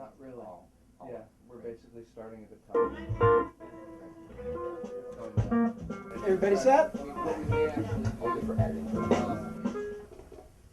Not really. Oh. Yeah, we're basically starting at the top. Everybody set?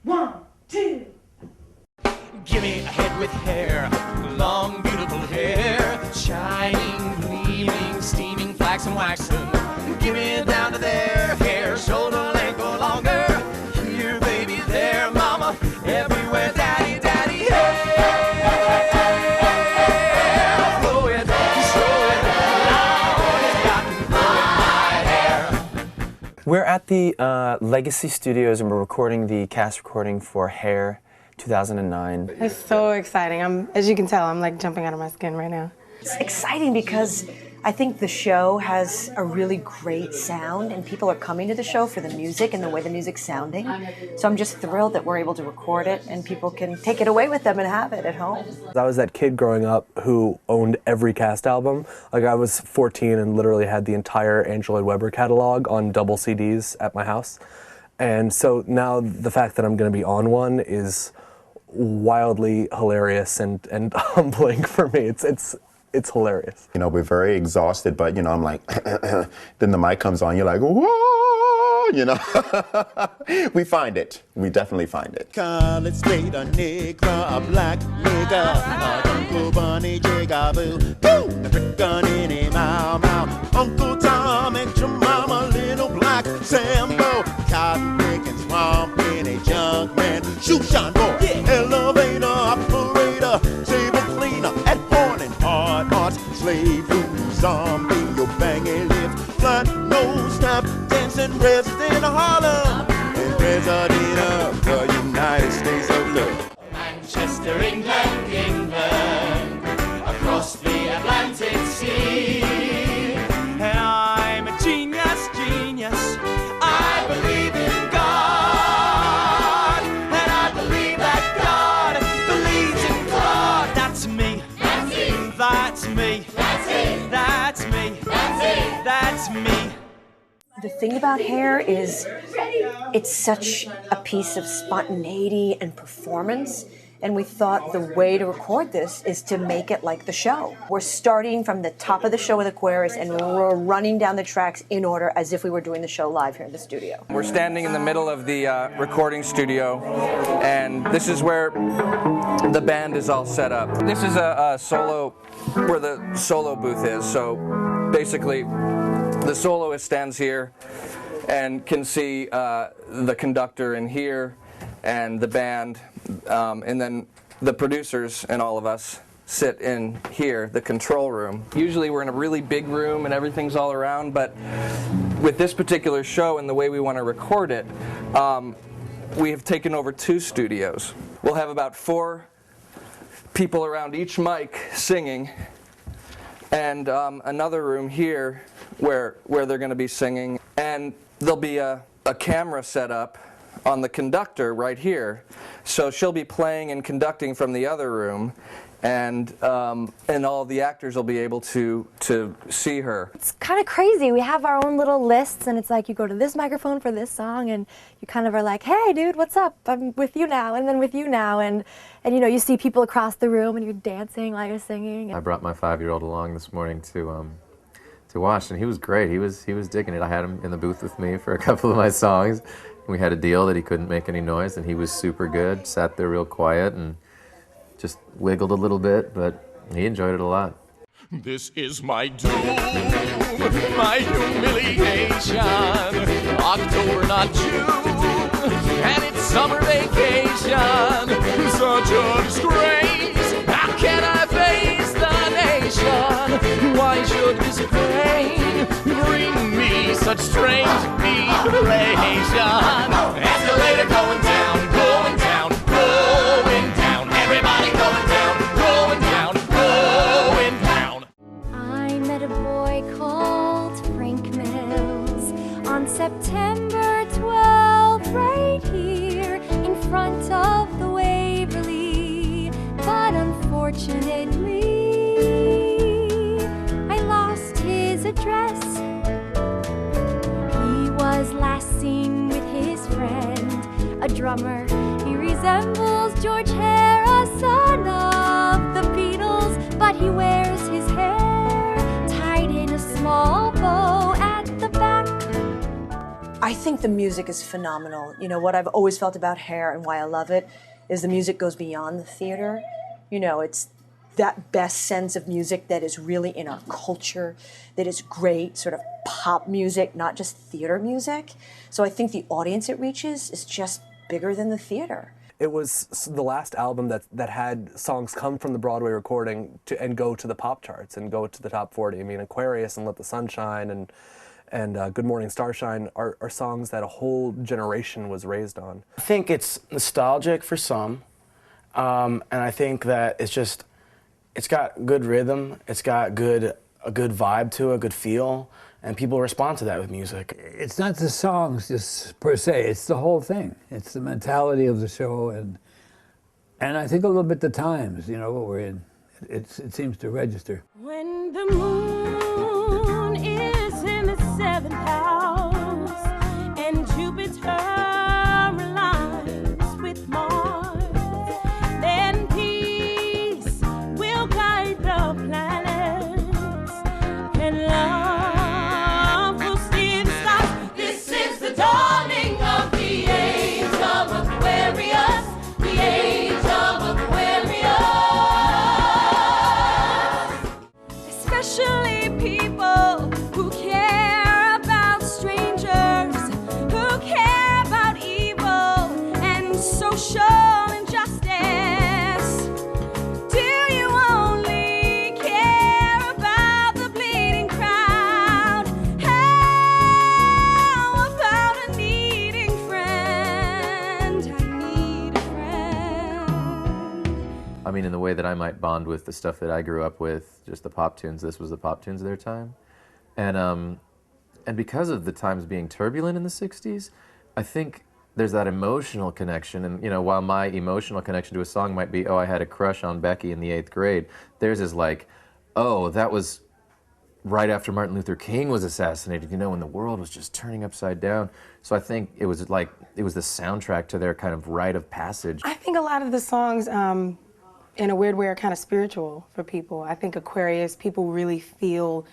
One, two. Give me a head with hair, long beautiful hair, shining, gleaming, steaming, flaxen, waxen. Give me down to there, hair, shoulder length or longer. Here, baby, there, mama, everywhere, daddy, daddy, hair. Blow it, show it, Lord, it's got me blowing my hair. We're at the Legacy Studios and we're recording the cast recording for Hair 2009. It's so exciting. As you can tell, I'm like jumping out of my skin right now. It's exciting because I think the show has a really great sound and people are coming to the show for the music and the way the music's sounding. So I'm just thrilled that we're able to record it and people can take it away with them and have it at home. I was that kid growing up who owned every Cast album. Like I was 14 and literally had the entire Andrew Lloyd Webber catalog on double CDs at my house. And so now the fact that I'm going to be on one is wildly hilarious and humbling for me. It's hilarious. You know, we're very exhausted, but, you know, I'm like, then the mic comes on, you're like, whoa, you know. We find it. We definitely find it. College straight, a nigga, a black nigga, a Uncle Bunny, jigaboo, boo, gun in him, mow, mow. Uncle Tom and your mama, little black Sambo, cotton picking, swamp in a junk man, shoe shine boy, elevator operator, table cleaner, at horn and hard arts, slave food, zombie, your bangy lips, flat nose, tap, dancing, resident Harlem, and president of the United States of Love. Manchester, England, England, across the Atlantic Sea. And I'm a genius, genius. I believe in God, and I believe that God believes in God. That's me. That's me. That's me. That's it. That's me. That's it. That's me. The thing about Hair is it's such a piece of spontaneity and performance, and we thought the way to record this is to make it like the show. We're starting from the top of the show with Aquarius and we're running down the tracks in order as if we were doing the show live here in the studio. We're standing in the middle of the recording studio, and this is where the band is all set up. This is a solo, where the solo booth is, so basically the soloist stands here and can see the conductor in here and the band, and then the producers and all of us sit in here, the control room. Usually we're in a really big room and everything's all around, but with this particular show and the way we want to record it, we have taken over 2 studios. We'll have about 4 people around each mic singing, and another room here where they're going to be singing, and there'll be a camera set up on the conductor right here, so she'll be playing and conducting from the other room, and all of the actors will be able to see her. It's kind of crazy. We have our own little lists, and it's like you go to this microphone for this song, and you kind of are like, hey, dude, what's up? I'm with you now, and then with you now, and you know, you see people across the room, and you're dancing while you're singing. I brought my 5-year-old along this morning to watch, and he was great. He was digging it. I had him in the booth with me for a couple of my songs. We had a deal that he couldn't make any noise, and he was super good. Sat there real quiet and just wiggled a little bit, but he enjoyed it a lot. This is my doom, my humiliation. October, not June, and it's summer vacation. Such a disgrace. How can I face the nation? Why should this pain bring me such strange debilation? Escalator going down, going down, going down. Everybody going down, going down, going down. I met a boy called Frank Mills on September 12th, right here in front of the Waverly. But unfortunately, I lost his address. He was last seen with his friend, a drummer. He resembles George Harrison of the Beatles. but he wears his hair tied in a small bow at the back. I think the music is phenomenal. You know, what I've always felt about Hair and why I love it is the music goes beyond the theater. You know, it's that best sense of music that is really in our culture, that is great, sort of pop music, not just theater music. So I think the audience it reaches is just bigger than the theater. It was the last album that had songs come from the Broadway recording and go to the pop charts and go to the top 40. I mean, Aquarius and Let the Sun Shine and Good Morning Starshine are songs that a whole generation was raised on. I think it's nostalgic for some, and I think that it's got good rhythm, it's got a good vibe to it, a good feel, and people respond to that with music. It's not the songs just per se, it's the whole thing. It's the mentality of the show, and I think a little bit the times, you know, what we're in. It seems to register. When the moon is in the 7th house and Jupiter aligns with Mars, then peace will guide the planets and love will steer the stars. This is the dawning of the age of Aquarius, the age of Aquarius. Especially people who care about strangers, who care about evil and social injustice. Do you only care about the bleeding crowd? How about a needing friend? I need a friend. I mean, in the way that I might bond with the stuff that I grew up with, just the pop tunes, this was the pop tunes of their time. And because of the times being turbulent in the 60s, I think there's that emotional connection. And, you know, while my emotional connection to a song might be, oh, I had a crush on Becky in the 8th grade, theirs is like, oh, that was right after Martin Luther King was assassinated, you know, when the world was just turning upside down. So I think it was the soundtrack to their kind of rite of passage. I think a lot of the songs, in a weird way, are kind of spiritual for people. I think Aquarius, people really feel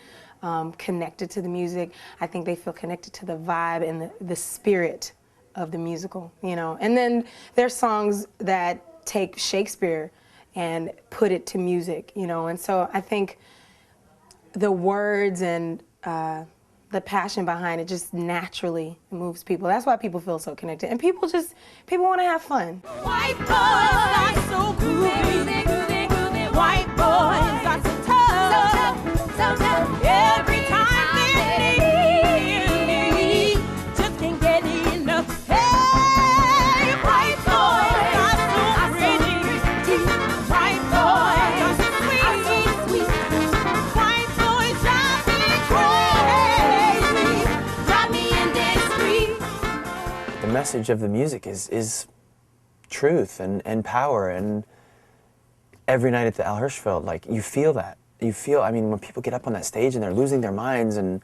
connected to the music. I think they feel connected to the vibe and the spirit of the musical, you know. And then there's songs that take Shakespeare and put it to music, you know. And so I think the words and the passion behind it just naturally moves people. That's why people feel so connected. And people want to have fun. White boys are so groovy. White boys are so tough. Every time they need me, just can't get enough. Hey, white boys are so pretty. White boys are so sweet. White boys drive me crazy, drive me indiscreet. The message of the music is truth and power, and every night at the Al Hirschfeld, like, you feel that. You feel, I mean, when people get up on that stage and they're losing their minds and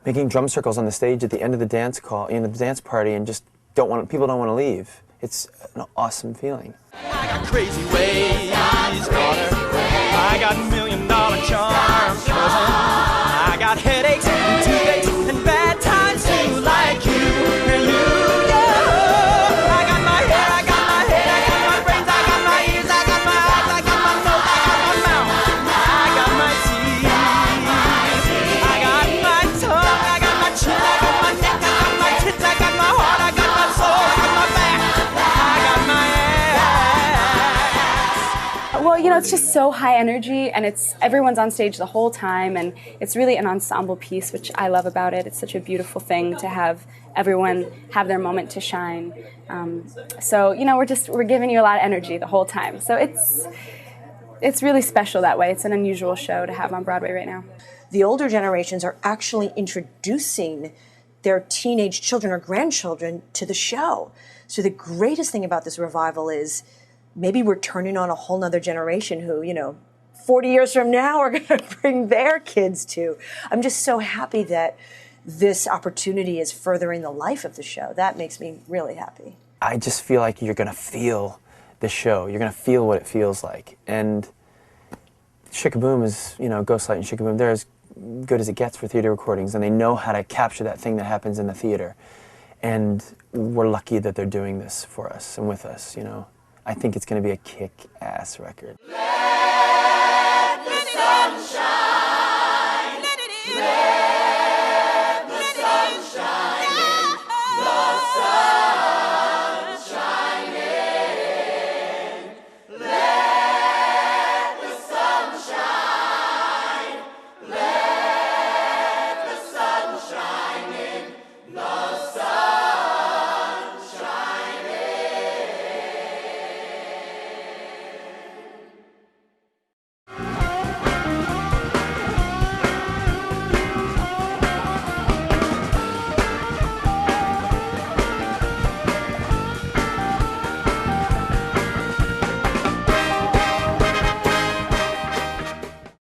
making drum circles on the stage at the end of the dance call, you know, the dance party, and just people don't want to leave. It's an awesome feeling. I got crazy ways, daughter. I got $1 million charms, cousin. I got headaches and toothaches and bad times too, like you and you. I got my hair, I got my head, I got my brains, I got my ears, I got my eyes, I got my nose, I got my mouth, I got my teeth, I got my tongue, I got my chin, I got my neck, I got my tits, I got my heart, I got my soul, I got my back, I got my ass. Well, you know, it's just so high energy, and everyone's on stage the whole time, and it's really an ensemble piece, which I love about it. It's such a beautiful thing to have everyone have their moment to shine. So, you know, we're giving you a lot of energy the whole time. So it's really special that way. It's an unusual show to have on Broadway right now. The older generations are actually introducing their teenage children or grandchildren to the show. So the greatest thing about this revival is maybe we're turning on a whole nother generation who, you know, 40 years from now are going to bring their kids to. I'm just so happy that this opportunity is furthering the life of the show. That makes me really happy. I just feel like you're going to feel the show. You're going to feel what it feels like. And Shikaboom is, you know, Ghostlight and Shikaboom, they're as good as it gets for theater recordings, and they know how to capture that thing that happens in the theater. And we're lucky that they're doing this for us and with us, you know. I think it's going to be a kick-ass record. Let the sun shine. Let it in.